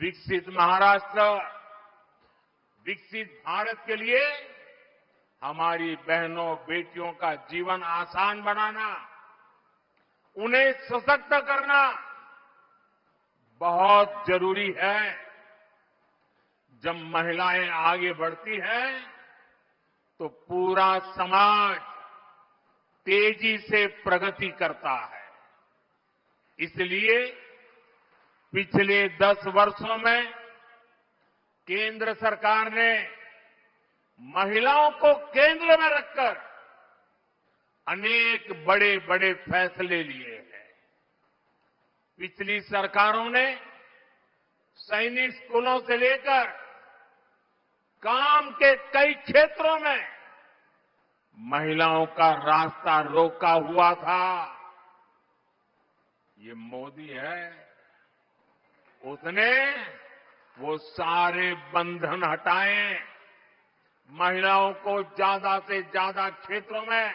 विकसित महाराष्ट्र, विकसित भारत के लिए हमारी बहनों बेटियों का जीवन आसान बनाना, उन्हें सशक्त करना बहुत जरूरी है। जब महिलाएं आगे बढ़ती हैं तो पूरा समाज तेजी से प्रगति करता है। इसलिए पिछले 10 वर्षों में केंद्र सरकार ने महिलाओं को केंद्र में रखकर अनेक बड़े बड़े फैसले लिए हैं। पिछली सरकारों ने सैनिक स्कूलों से लेकर काम के कई क्षेत्रों में महिलाओं का रास्ता रोका हुआ था। ये मोदी है, उसने वो सारे बंधन हटाए, महिलाओं को ज्यादा से ज्यादा क्षेत्रों में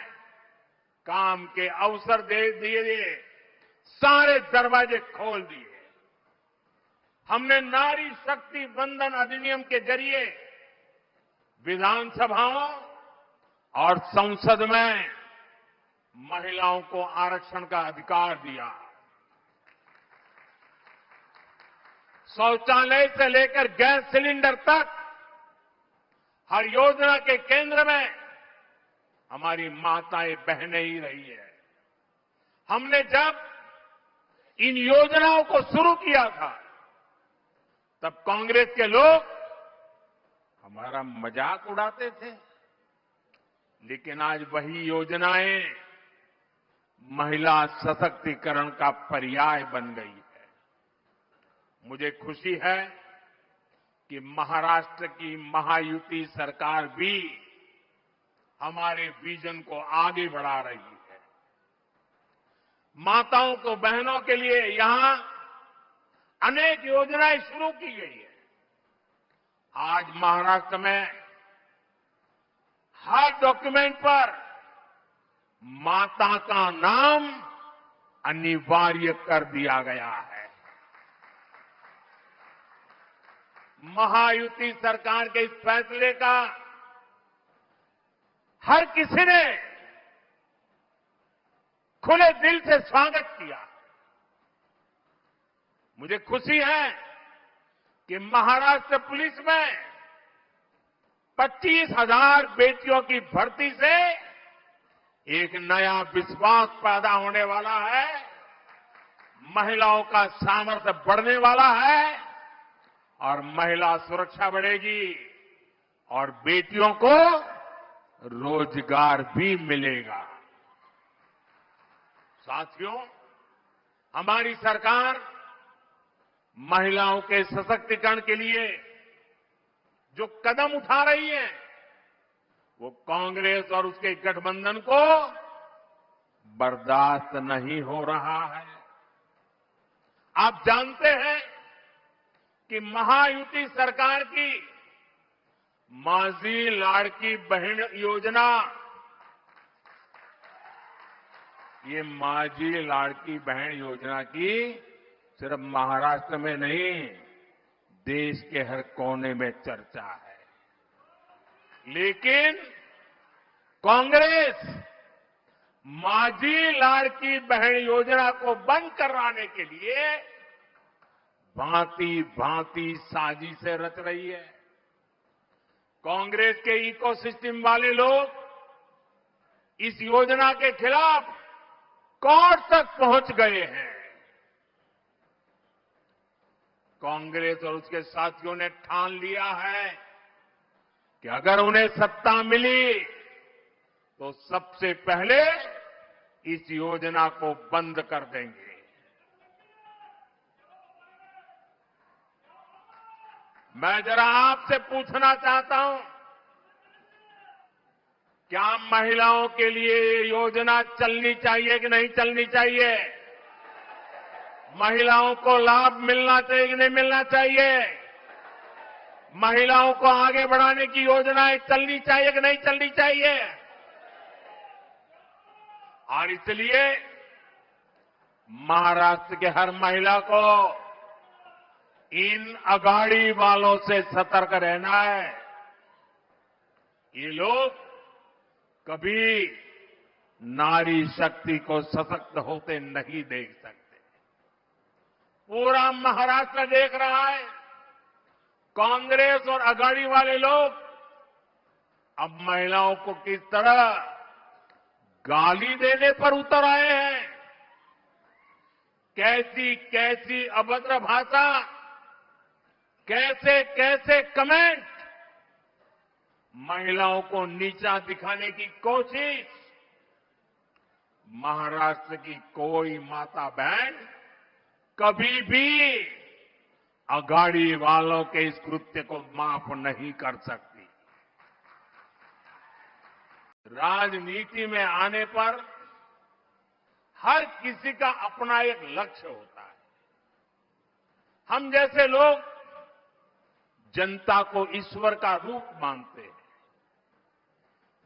काम के अवसर दे दिए, सारे दरवाजे खोल दिए। हमने नारी शक्ति बंधन अधिनियम के जरिए विधानसभाओं और संसद में महिलाओं को आरक्षण का अधिकार दिया। शौचालय से लेकर गैस सिलेंडर तक हर योजना के केंद्र में हमारी माताएं बहनें ही रही है। हमने जब इन योजनाओं को शुरू किया था तब कांग्रेस के लोग हमारा मजाक उड़ाते थे, लेकिन आज वही योजनाएं महिला सशक्तिकरण का पर्याय बन गई है। मुझे खुशी है कि महाराष्ट्र की महायुति सरकार भी हमारे विजन को आगे बढ़ा रही है। माताओं को, बहनों के लिए यहां अनेक योजनाएं शुरू की गई है। आज महाराष्ट्र में हर डॉक्यूमेंट पर माता का नाम अनिवार्य कर दिया गया है। महायुति सरकार के इस फैसले का हर किसी ने खुले दिल से स्वागत किया। मुझे खुशी है कि महाराष्ट्र पुलिस में 25,000 बेटियों की भर्ती से एक नया विश्वास पैदा होने वाला है, महिलाओं का सामर्थ्य बढ़ने वाला है और महिला सुरक्षा बढ़ेगी और बेटियों को रोजगार भी मिलेगा। साथियों, हमारी सरकार महिलाओं के सशक्तिकरण के लिए जो कदम उठा रही है वो कांग्रेस और उसके गठबंधन को बर्दाश्त नहीं हो रहा है। आप जानते हैं कि महायुति सरकार की माझी लाड़की बहन योजना, ये माझी लाड़की बहन योजना की सिर्फ महाराष्ट्र में नहीं, देश के हर कोने में चर्चा है। लेकिन कांग्रेस माझी लाड़की बहन योजना को बंद करवाने के लिए भांति भांति साजिशें रच रही है। कांग्रेस के इकोसिस्टम वाले लोग इस योजना के खिलाफ कोर्ट तक पहुंच गए हैं। कांग्रेस और उसके साथियों ने ठान लिया है कि अगर उन्हें सत्ता मिली तो सबसे पहले इस योजना को बंद कर देंगे। मैं जरा आपसे पूछना चाहता हूं, क्या महिलाओं के लिए ये योजना चलनी चाहिए कि नहीं चलनी चाहिए? महिलाओं को लाभ मिलना चाहिए कि नहीं मिलना चाहिए? महिलाओं को आगे बढ़ाने की योजनाएं चलनी चाहिए कि नहीं चलनी चाहिए? और इसलिए महाराष्ट्र के हर महिला को इन अगाड़ी वालों से सतर्क रहना है। ये लोग कभी नारी शक्ति को सशक्त होते नहीं देख सकते। पूरा महाराष्ट्र देख रहा है, कांग्रेस और अगाड़ी वाले लोग अब महिलाओं को किस तरह गाली देने पर उतर आए हैं। कैसी कैसी अभद्र भाषा, कैसे कैसे कमेंट, महिलाओं को नीचा दिखाने की कोशिश। महाराष्ट्र की कोई माता बहन कभी भी अगाड़ी वालों के इस कृत्य को माफ नहीं कर सकती। राजनीति में आने पर हर किसी का अपना एक लक्ष्य होता है। हम जैसे लोग जनता को ईश्वर का रूप मानते हैं,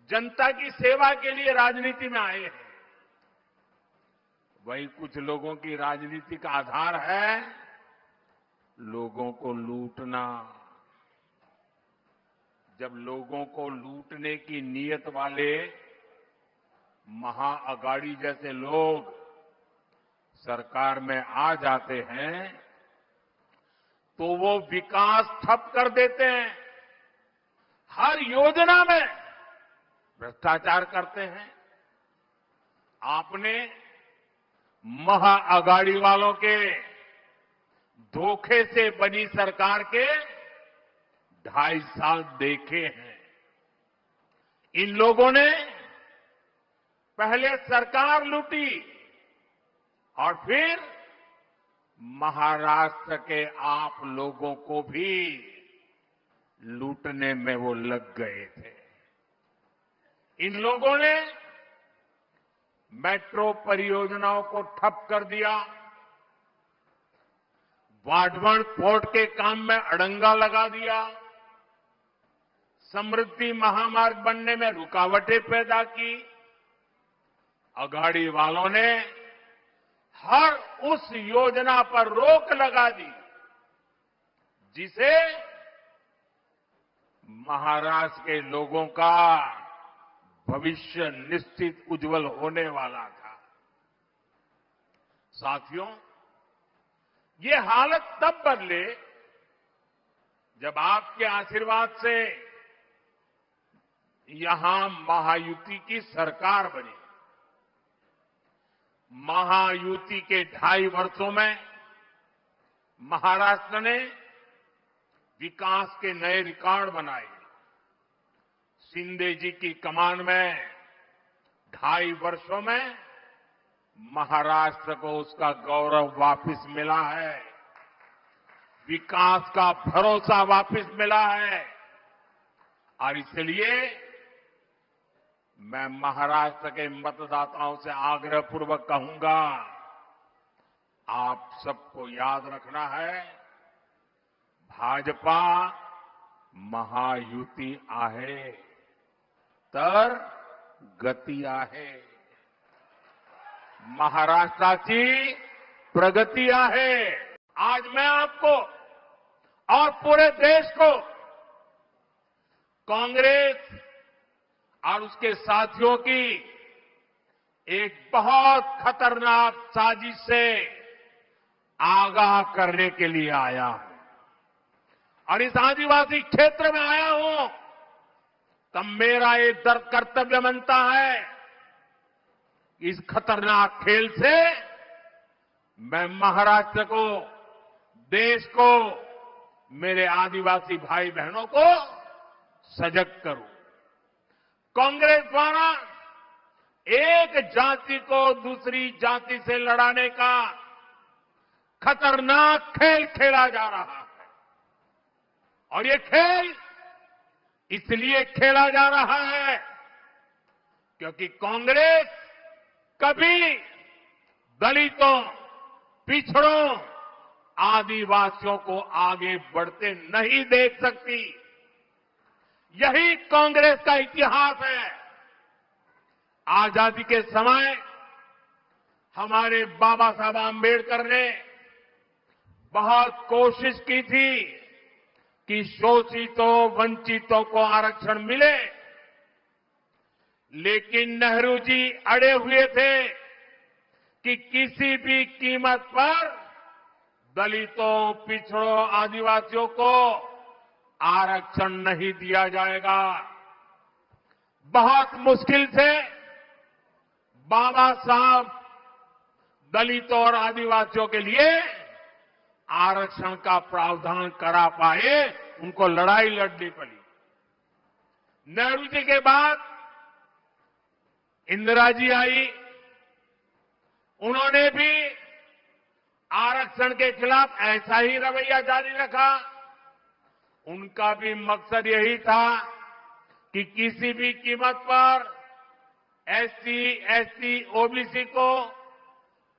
जनता की सेवा के लिए राजनीति में आए हैं। वही कुछ लोगों की राजनीति का आधार है लोगों को लूटना। जब लोगों को लूटने की नीयत वाले महाअगाड़ी जैसे लोग सरकार में आ जाते हैं तो वो विकास ठप कर देते हैं, हर योजना में भ्रष्टाचार करते हैं। आपने महाअगाड़ी वालों के धोखे से बनी सरकार के 2.5 साल देखे हैं। इन लोगों ने पहले सरकार लूटी और फिर महाराष्ट्र के आप लोगों को भी लूटने में वो लग गए थे। इन लोगों ने मेट्रो परियोजनाओं को ठप कर दिया, वाटवण पोर्ट के काम में अड़ंगा लगा दिया, समृद्धि महामार्ग बनने में रुकावटें पैदा की। अगाड़ी वालों ने हर उस योजना पर रोक लगा दी जिसे महाराष्ट्र के लोगों का भविष्य निश्चित उज्जवल होने वाला था। साथियों, ये हालत तब बदले जब आपके आशीर्वाद से यहां महायुति की सरकार बनी। महायुति के 2.5 वर्षों में महाराष्ट्र ने विकास के नए रिकॉर्ड बनाए। शिंदे जी की कमान में 2.5 वर्षों में महाराष्ट्र को उसका गौरव वापस मिला है, विकास का भरोसा वापस मिला है। और इसलिए मैं महाराष्ट्र के मतदाताओं से आग्रहपूर्वक कहूंगा, आप सबको याद रखना है, भाजपा महायुती आहे तर गती आहे, महाराष्ट्राची प्रगती आहे। आज मैं आपको और पूरे देश को कांग्रेस और उसके साथियों की एक बहुत खतरनाक साजिश से आगाह करने के लिए आया हूं। और इस आदिवासी क्षेत्र में आया हूं तब मेरा ये दर्द कर्तव्य बनता है, इस खतरनाक खेल से मैं महाराष्ट्र को, देश को, मेरे आदिवासी भाई बहनों को सजग करूं। कांग्रेस द्वारा एक जाति को दूसरी जाति से लड़ाने का खतरनाक खेल खेला जा रहा है। और ये खेल इसलिए खेला जा रहा है क्योंकि कांग्रेस कभी दलितों, पिछड़ों, आदिवासियों को आगे बढ़ते नहीं देख सकती। यही कांग्रेस का इतिहास है। आजादी के समय हमारे बाबा साहब आंबेडकर ने बहुत कोशिश की थी कि शोषितों वंचितों को आरक्षण मिले, लेकिन नेहरू जी अड़े हुए थे कि किसी भी कीमत पर दलितों, पिछड़ों, आदिवासियों को आरक्षण नहीं दिया जाएगा। बहुत मुश्किल से बाबा साहब दलितों और आदिवासियों के लिए आरक्षण का प्रावधान करा पाए, उनको लड़ाई लड़नी पड़ी। नेहरू जी के बाद इंदिरा जी आई, उन्होंने भी आरक्षण के खिलाफ ऐसा ही रवैया जारी रखा। उनका भी मकसद यही था कि किसी भी कीमत पर एससी, एसटी, ओबीसी को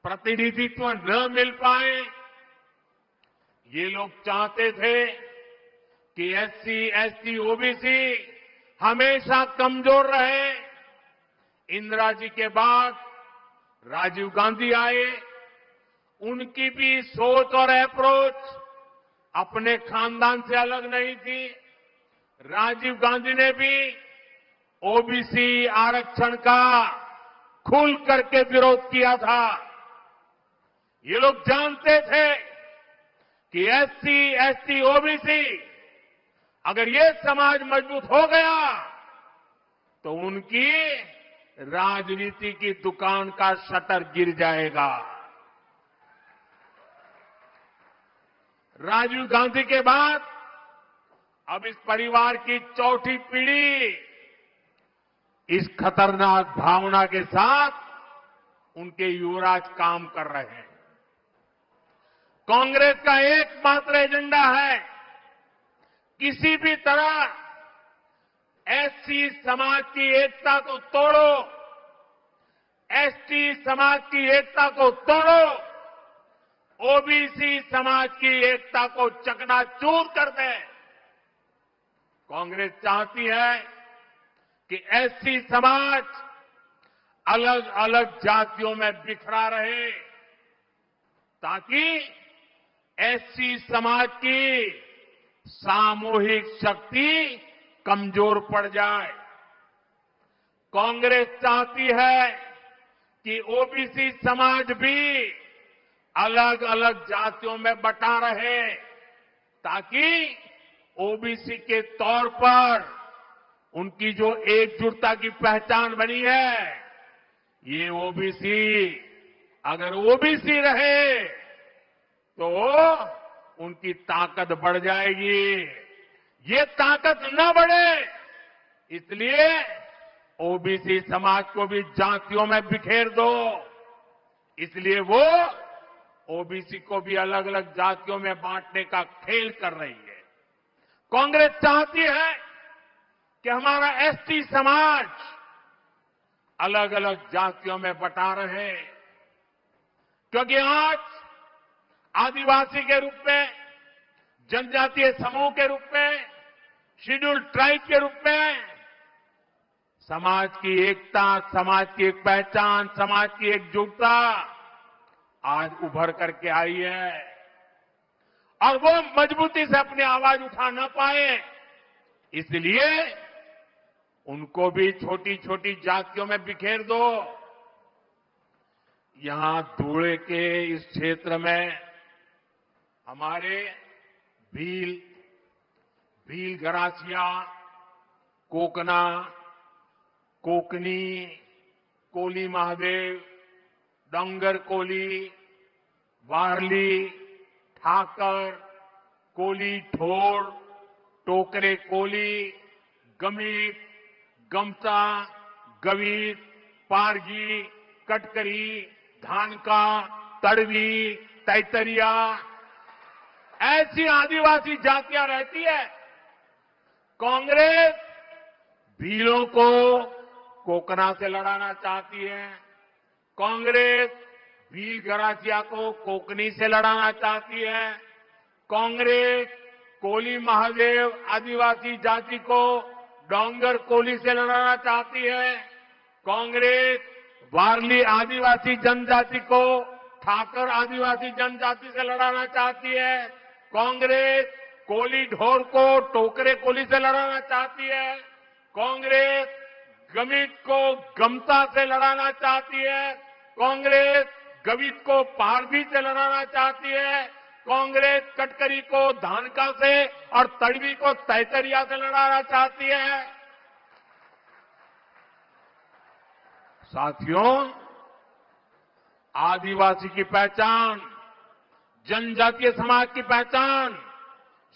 प्रतिनिधित्व न मिल पाए। ये लोग चाहते थे कि एससी, एसटी, ओबीसी हमेशा कमजोर रहे। इंदिरा जी के बाद राजीव गांधी आए, उनकी भी सोच और अप्रोच अपने खानदान से अलग नहीं थी। राजीव गांधी ने भी ओबीसी आरक्षण का खुल करके विरोध किया था। ये लोग जानते थे कि एससी, एसटी, ओबीसी अगर ये समाज मजबूत हो गया तो उनकी राजनीति की दुकान का शटर गिर जाएगा। राजीव गांधी के बाद अब इस परिवार की चौथी पीढ़ी इस खतरनाक भावना के साथ उनके युवराज काम कर रहे हैं। कांग्रेस का एकमात्र एजेंडा है किसी भी तरह एससी समाज की एकता को तोड़ो, एसटी समाज की एकता को तोड़ो, ओबीसी समाज की एकता को चकनाचूर कर दे। कांग्रेस चाहती है कि एससी समाज अलग अलग जातियों में बिखरा रहे, ताकि एससी समाज की सामूहिक शक्ति कमजोर पड़ जाए। कांग्रेस चाहती है कि ओबीसी समाज भी अलग अलग जातियों में बटा रहे, ताकि ओबीसी के तौर पर उनकी जो एकजुटता की पहचान बनी है, ये ओबीसी अगर ओबीसी रहे तो उनकी ताकत बढ़ जाएगी। ये ताकत न बढ़े, इसलिए ओबीसी समाज को भी जातियों में बिखेर दो। इसलिए वो ओबीसी को भी अलग अलग जातियों में बांटने का खेल कर रही है। कांग्रेस चाहती है कि हमारा एसटी समाज अलग अलग जातियों में बटा रहे, क्योंकि आज आदिवासी के रूप में, जनजातीय समूह के रूप में, शेड्यूल्ड ट्राइब के रूप में समाज की एकता, समाज की एक पहचान, समाज की एकजुटता आज उभर करके आई है। और वो मजबूती से अपनी आवाज उठा न पाए, इसलिए उनको भी छोटी छोटी जातियों में बिखेर दो। यहां धुले के इस क्षेत्र में हमारे भील गरासिया, कोकना, कोकनी, कोली महादेव, डोंगर कोली, वारली, ठाकर, कोली ठोर, टोकरे कोली, गमीत, गमता, गवीत, पारगी, कटकरी, धानका, तड़वी, तैतरिया, ऐसी आदिवासी जातियां रहती है। कांग्रेस भीलों को कोकना से लड़ाना चाहती है, कांग्रेस भील गरासिया को कोकनी से लड़ाना चाहती है, कांग्रेस कोली महादेव आदिवासी जाति को डोंगर कोली से लड़ाना चाहती है, कांग्रेस वारली आदिवासी जनजाति को ठाकर आदिवासी जनजाति से लड़ाना चाहती है, कांग्रेस कोली ढोर को टोकरे कोली से लड़ाना चाहती है, कांग्रेस गमित को गमता से लड़ाना चाहती है, कांग्रेस गवित को पारभी से लड़ाना चाहती है, कांग्रेस कटकरी को धानका से और तड़वी को तैतरिया से लड़ाना चाहती है। साथियों, आदिवासी की पहचान, जनजातीय समाज की पहचान,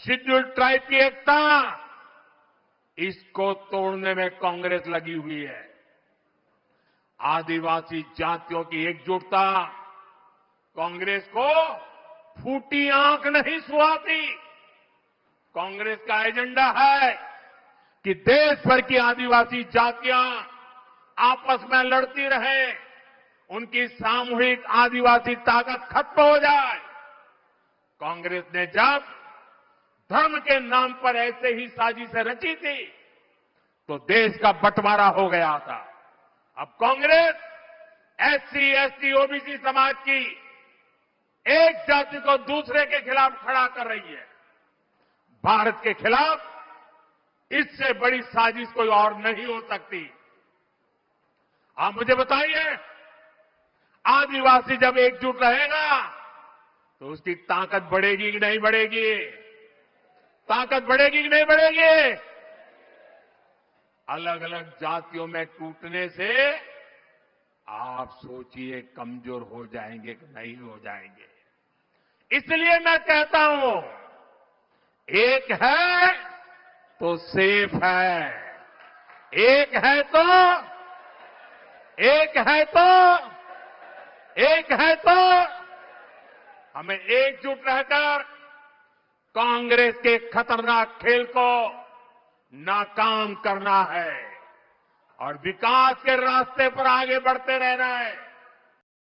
शेड्यूल ट्राइब की एकता, इसको तोड़ने में कांग्रेस लगी हुई है। आदिवासी जातियों की एकजुटता कांग्रेस को फूटी आंख नहीं सुहाती। कांग्रेस का एजेंडा है कि देश भर की आदिवासी जातियां आपस में लड़ती रहे, उनकी सामूहिक आदिवासी ताकत खत्म हो जाए। कांग्रेस ने जब धर्म के नाम पर ऐसे ही साजिशें रची थी तो देश का बंटवारा हो गया था। अब कांग्रेस एससी, एसटी, ओबीसी समाज की एक जाति को दूसरे के खिलाफ खड़ा कर रही है। भारत के खिलाफ इससे बड़ी साजिश कोई और नहीं हो सकती। आप मुझे बताइए, आदिवासी जब एकजुट रहेगा तो उसकी ताकत बढ़ेगी कि नहीं बढ़ेगी? ताकत बढ़ेगी कि नहीं बढ़ेगी? अलग अलग जातियों में टूटने से आप सोचिए कमजोर हो जाएंगे कि नहीं हो जाएंगे। इसलिए मैं कहता हूं, एक है तो सेफ है, एक है तो हमें एकजुट रहकर कांग्रेस के खतरनाक खेल को नाकाम करना है और विकास के रास्ते पर आगे बढ़ते रहना है।